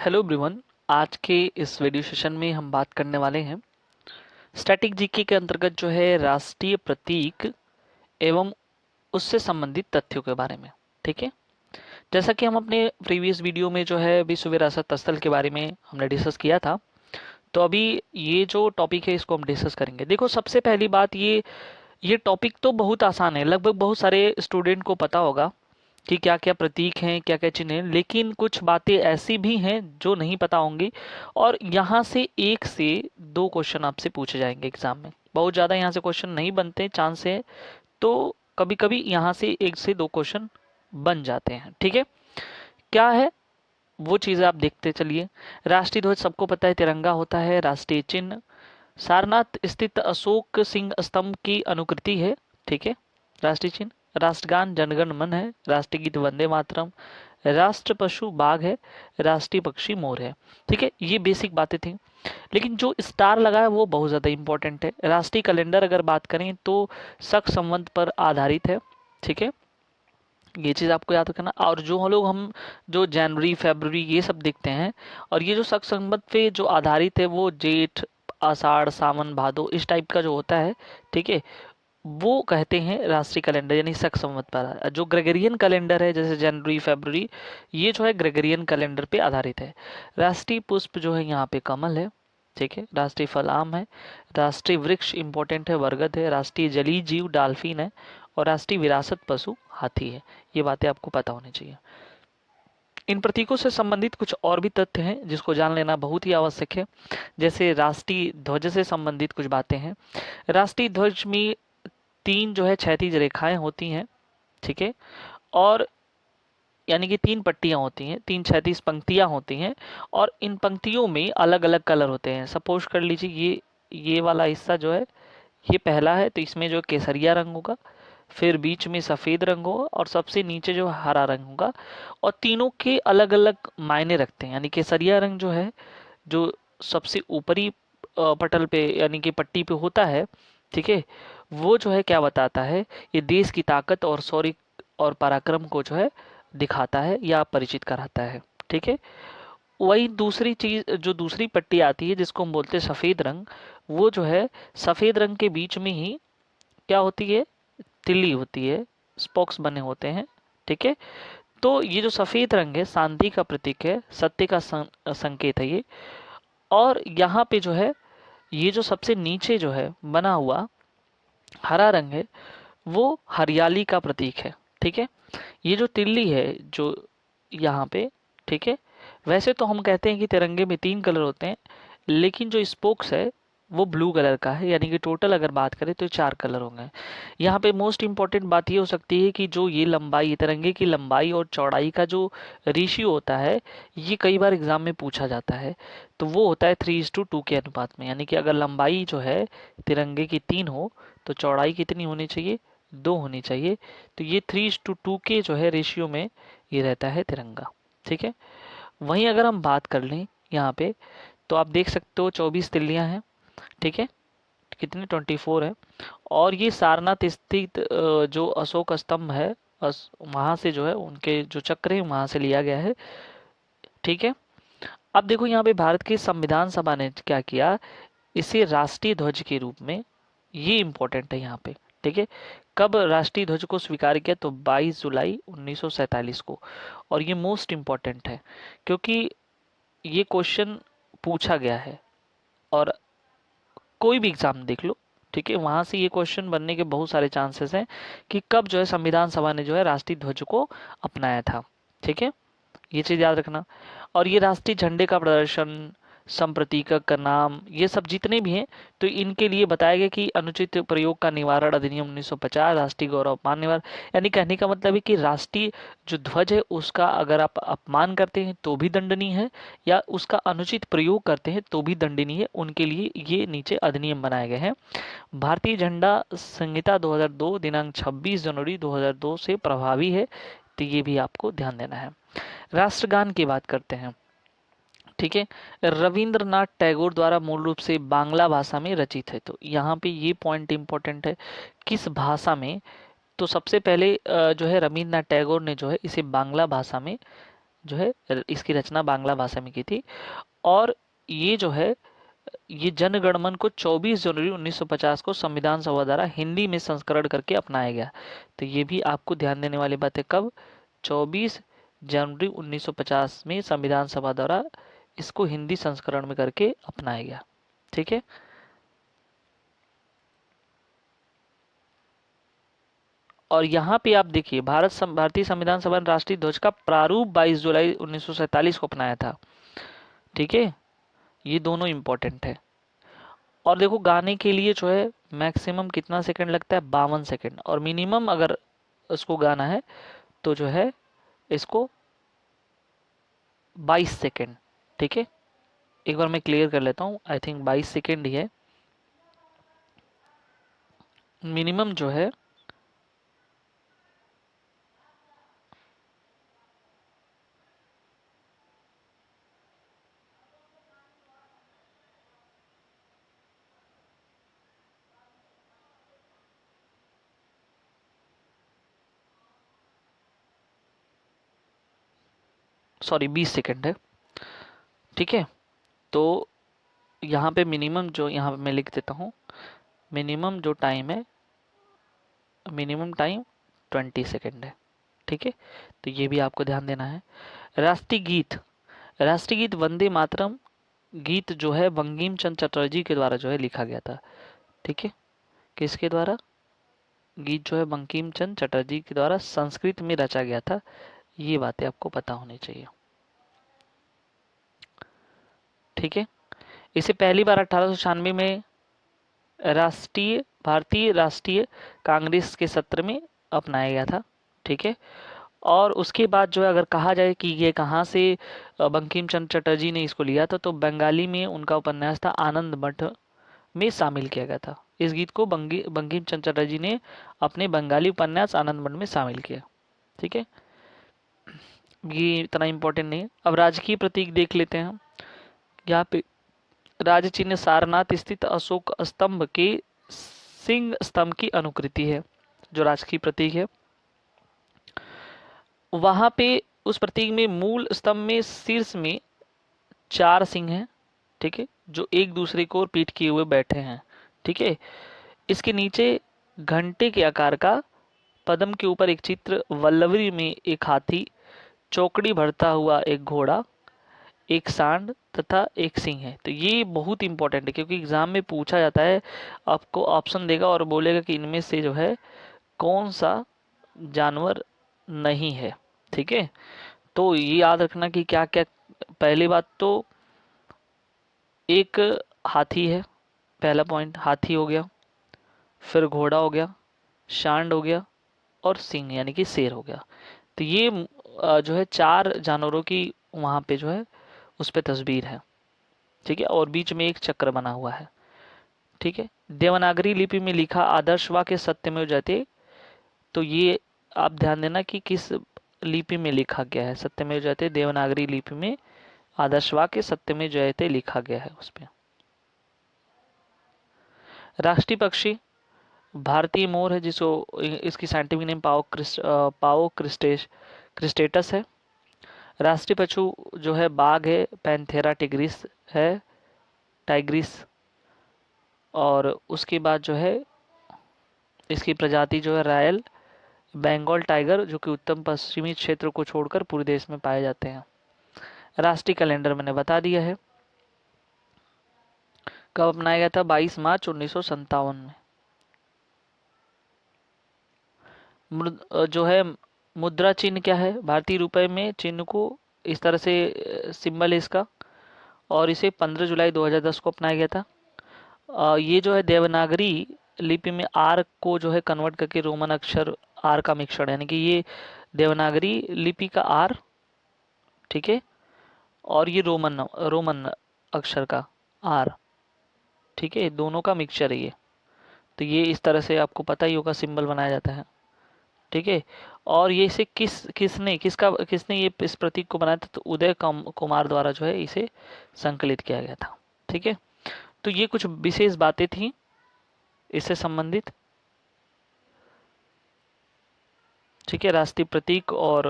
Hello everyone. आज के इस वीडियो सेशन में हम बात करने वाले हैं स्टैटिक जीके के अंतर्गत जो है राष्ट्रीय प्रतीक एवं उससे संबंधित तथ्यों के बारे में। ठीक है, जैसा कि हम अपने प्रीवियस वीडियो में जो है विश्व विरासत स्थल के बारे में हमने डिस्कस किया था, तो अभी ये जो टॉपिक है इसको हम डिस्कस करेंगे। देखो, सबसे पहली बात, ये टॉपिक तो बहुत आसान है, लगभग बहुत सारे स्टूडेंट को पता होगा कि क्या क्या प्रतीक हैं, क्या क्या चिन्ह हैं, लेकिन कुछ बातें ऐसी भी हैं जो नहीं पता होंगी और यहाँ से 1 से 2 क्वेश्चन आपसे पूछे जाएंगे एग्जाम में। बहुत ज़्यादा यहाँ से क्वेश्चन नहीं बनते, चांस है तो कभी कभी यहाँ से 1 से 2 क्वेश्चन बन जाते हैं। ठीक है, क्या है वो चीज़ें आप देखते चलिए। राष्ट्रीय ध्वज सबको पता है, तिरंगा होता है। राष्ट्रीय चिन्ह सारनाथ स्थित अशोक सिंह स्तंभ की अनुकृति है। ठीक है, राष्ट्रीय चिन्ह। राष्ट्रगान जनगण मन है। राष्ट्रीय गीत वंदे मातरम। राष्ट्र पशु बाघ है। राष्ट्रीय पक्षी मोर है। ठीक है, ये बेसिक बातें थी, लेकिन जो स्टार लगा है वो बहुत ज़्यादा इंपॉर्टेंट है। राष्ट्रीय कैलेंडर अगर बात करें तो शक संवत पर आधारित है। ठीक है, ये चीज़ आपको याद रखना। और जो लोग हम जो जनवरी फरवरी ये सब देखते हैं, और ये जो शक संवत पे जो आधारित है वो जेठ आषाढ़ सावन भादो इस टाइप का जो होता है, ठीक है, वो कहते हैं राष्ट्रीय कैलेंडर यानी शक संवत पर। जो ग्रेगरियन कैलेंडर है जैसे जनवरी फरवरी, ये जो है ग्रेगरियन कैलेंडर पे आधारित है। राष्ट्रीय पुष्प जो है यहाँ पे कमल है। ठीक है, राष्ट्रीय फल आम है। राष्ट्रीय वृक्ष इंपॉर्टेंट है, बरगद है। राष्ट्रीय जलीय जीव डाल्फिन है। और राष्ट्रीय विरासत पशु हाथी है। ये बातें आपको पता होनी चाहिए। इन प्रतीकों से संबंधित कुछ और भी तथ्य हैं जिसको जान लेना बहुत ही आवश्यक है। जैसे राष्ट्रीय ध्वज से संबंधित कुछ बातें हैं। राष्ट्रीय ध्वज में 3 जो है क्षैतिज रेखाएं होती हैं। ठीक है, और यानी कि 3 पट्टियां होती हैं, 3 क्षैतिज पंक्तियां होती हैं, और इन पंक्तियों में अलग अलग कलर होते हैं। सपोज कर लीजिए ये वाला हिस्सा जो है ये पहला है, तो इसमें जो केसरिया रंग होगा, फिर बीच में सफ़ेद रंग होगा और सबसे नीचे जो हरा रंग होगा। और तीनों के अलग अलग मायने रखते हैं। यानी केसरिया रंग जो है, जो सबसे ऊपरी पटल पे यानी कि पट्टी पे होता है, ठीक है, वो जो है क्या बताता है, ये देश की ताकत और शौर्य और पराक्रम को जो है दिखाता है या परिचित कराता है। ठीक है, वही दूसरी चीज जो दूसरी पट्टी आती है जिसको हम बोलते हैं सफ़ेद रंग, वो जो है सफ़ेद रंग के बीच में ही क्या होती है, तिल्ली होती है, स्पॉक्स बने होते हैं। ठीक है, तो ये जो सफ़ेद रंग है शांति का प्रतीक है, सत्य का संकेत है ये। और यहाँ पे जो है ये जो सबसे नीचे जो है बना हुआ हरा रंग है वो हरियाली का प्रतीक है। ठीक है, ये जो तिल्ली है जो यहाँ पे, ठीक है, वैसे तो हम कहते हैं कि तिरंगे में 3 कलर होते हैं, लेकिन जो स्पोक्स है वो ब्लू कलर का है, यानी कि टोटल अगर बात करें तो 4 कलर होंगे। यहाँ पे मोस्ट इम्पॉर्टेंट बात ये हो सकती है कि जो ये लंबाई, तिरंगे की लंबाई और चौड़ाई का जो रेशियो होता है, ये कई बार एग्जाम में पूछा जाता है। तो वो होता है 3:2 के अनुपात में। यानी कि अगर लंबाई जो है तिरंगे की 3 हो तो चौड़ाई कितनी होनी चाहिए, 2 होनी चाहिए। तो ये 3:2 के जो है रेशियो में ये रहता है तिरंगा। ठीक है, वहीं अगर हम बात कर लें यहाँ पे, तो आप देख सकते हो 24 तिल्लियाँ हैं। ठीक है, कितने 24 है। और ये सारनाथ स्थित जो अशोक स्तंभ है, वहाँ से जो है उनके जो चक्र है वहाँ से लिया गया है। ठीक है, अब देखो यहाँ पे भारत की संविधान सभा ने क्या किया, इसे राष्ट्रीय ध्वज के रूप में, ये इम्पोर्टेंट है यहाँ पे। ठीक है, कब राष्ट्रीय ध्वज को स्वीकार किया, तो 22 जुलाई 1947 को। और ये मोस्ट इम्पोर्टेंट है क्योंकि ये क्वेश्चन पूछा गया है, और कोई भी एग्जाम देख लो, ठीक है, वहां से ये क्वेश्चन बनने के बहुत सारे चांसेस हैं कि कब जो है संविधान सभा ने जो है राष्ट्रीय ध्वज को अपनाया था। ठीक है, ये चीज याद रखना। और ये राष्ट्रीय झंडे का प्रदर्शन, संप्रतीकक का नाम, ये सब जितने भी हैं, तो इनके लिए बताया गया कि अनुचित प्रयोग का निवारण अधिनियम 1950, राष्ट्रीय गौरव अपमान निवारण। यानी कहने का मतलब है कि राष्ट्रीय जो ध्वज है उसका अगर आप अपमान करते हैं तो भी दंडनीय है, या उसका अनुचित प्रयोग करते हैं तो भी दंडनीय है। उनके लिए ये नीचे अधिनियम बनाए गए हैं। भारतीय झंडा संहिता 2002 दिनांक 26 जनवरी 2002 से प्रभावी है, तो ये भी आपको ध्यान देना है। राष्ट्रगान की बात करते हैं। ठीक है, रविंद्रनाथ टैगोर द्वारा मूल रूप से बांग्ला भाषा में रचित है। तो यहाँ पे ये पॉइंट इंपॉर्टेंट है, किस भाषा में। तो सबसे पहले जो है रविंद्रनाथ टैगोर ने जो है इसे बांग्ला भाषा में जो है इसकी रचना बांग्ला भाषा में की थी। और ये जो है ये जनगणमन को 24 जनवरी 1950 को संविधान सभा द्वारा हिंदी में संस्करण करके अपनाया गया। तो ये भी आपको ध्यान देने वाली बात है, कब? 24 जनवरी 1950 में संविधान सभा द्वारा इसको हिंदी संस्करण में करके अपनाया गया। ठीक है। और यहाँ पे आप देखिए भारतीय संविधान सभा ने राष्ट्रीय ध्वज का प्रारूप 22 जुलाई 1947 को अपनाया था। ठीक है, ये दोनों इंपॉर्टेंट है। और देखो गाने के लिए जो है मैक्सिमम कितना सेकंड लगता है? 52 सेकंड। और मिनिमम अगर उसको गाना है तो जो है इसको 22 सेकंड। ठीक है, एक बार मैं क्लियर कर लेता हूँ, आई थिंक 22 सेकंड ही है मिनिमम जो है। सॉरी 20 सेकंड है। ठीक है, तो यहाँ पे मिनिमम जो यहाँ पे मैं लिख देता हूँ, मिनिमम जो टाइम है, मिनिमम टाइम 20 सेकंड है। ठीक है, तो ये भी आपको ध्यान देना है। राष्ट्रीय गीत, राष्ट्रीय गीत वंदे मातरम गीत जो है बंकिम चंद्र चटर्जी के द्वारा जो है लिखा गया था। ठीक है, किसके द्वारा? गीत जो है बंकिम चंद्र चटर्जी के द्वारा संस्कृत में रचा गया था। ये बातें आपको पता होनी चाहिए। ठीक है, इसे पहली बार 1896 में भारतीय राष्ट्रीय कांग्रेस के सत्र में अपनाया गया था। ठीक है, और उसके बाद जो है अगर कहा जाए कि ये कहाँ से बंकिम चंद्र चटर्जी ने इसको लिया था, तो बंगाली में उनका उपन्यास था आनंद मठ में शामिल किया गया था। इस गीत को बंकिम चंद्र चटर्जी ने अपने बंगाली उपन्यास आनंद मठ में शामिल किया। ठीक है, ये इतना इम्पोर्टेंट नहीं है। अब राजकीय प्रतीक देख लेते हैं हम। यहाँ पे राज्य चिन्ह सारनाथ स्थित अशोक स्तंभ के सिंह स्तंभ की अनुकृति है, जो राजकीय प्रतीक है। वहां पे उस प्रतीक में मूल स्तंभ में शीर्ष में 4 सिंह हैं। ठीक है, जो एक दूसरे को पीठ किए हुए बैठे हैं। ठीक है, इसके नीचे घंटे के आकार का पद्म के ऊपर एक चित्र, वल्लरी में एक हाथी, चौकड़ी भरता हुआ एक घोड़ा, एक सांड तथा एक सिंह है। तो ये बहुत इंपॉर्टेंट है, क्योंकि एग्जाम में पूछा जाता है, आपको ऑप्शन देगा और बोलेगा कि इनमें से जो है कौन सा जानवर नहीं है। ठीक है, तो ये याद रखना कि क्या क्या। पहली बात तो एक हाथी है, पहला पॉइंट हाथी हो गया, फिर घोड़ा हो गया, सांड हो गया, और सिंह यानी कि शेर हो गया। तो ये जो है 4 जानवरों की वहां पे जो है उस पे तस्वीर है। ठीक है, और बीच में एक चक्र बना हुआ है। ठीक है, देवनागरी लिपि में लिखा आदर्श वाक्य सत्यमेव जयते। तो ये आप ध्यान देना कि किस लिपि में लिखा गया है। सत्यमेव जयते देवनागरी लिपि में, आदर्श वाक्य सत्यमेव जयते लिखा गया है उस पे। राष्ट्रीय पक्षी भारतीय मोर है, जिसको इसकी साइंटिफिक नेम पाओ क्रिस्टेटस है। राष्ट्रीय पशु जो है बाघ है, पैंथेरा टिग्रिस है, टाइग्रिस। और उसके बाद जो है इसकी प्रजाति जो है रॉयल बंगाल टाइगर, जो कि उत्तर पश्चिमी क्षेत्र को छोड़कर पूरे देश में पाए जाते हैं। राष्ट्रीय कैलेंडर मैंने बता दिया है, कब अपनाया गया था? 22 मार्च 1957 में। जो है मुद्रा चिन्ह क्या है? भारतीय रुपए में चिन्ह को इस तरह से सिंबल है इसका, और इसे 15 जुलाई 2010 को अपनाया गया था। ये जो है देवनागरी लिपि में आर को जो है कन्वर्ट करके रोमन अक्षर आर का मिश्रण, यानी कि ये देवनागरी लिपि का आर, ठीक है, और ये रोमन रोमन अक्षर का आर, ठीक है, दोनों का मिक्सचर है ये। तो ये इस तरह से आपको पता ही होगा सिंबल बनाया जाता है। ठीक है, और ये इसे किसने ये इस प्रतीक को बनाया था? तो उदय कुमार द्वारा जो है इसे संकलित किया गया था। ठीक है, तो ये कुछ विशेष बातें थी इससे संबंधित। ठीक है, राष्ट्रीय प्रतीक और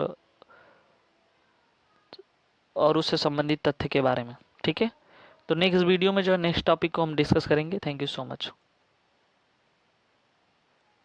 और उससे संबंधित तथ्य के बारे में। ठीक है, तो नेक्स्ट वीडियो में जो है नेक्स्ट टॉपिक को हम डिस्कस करेंगे। Thank you so much.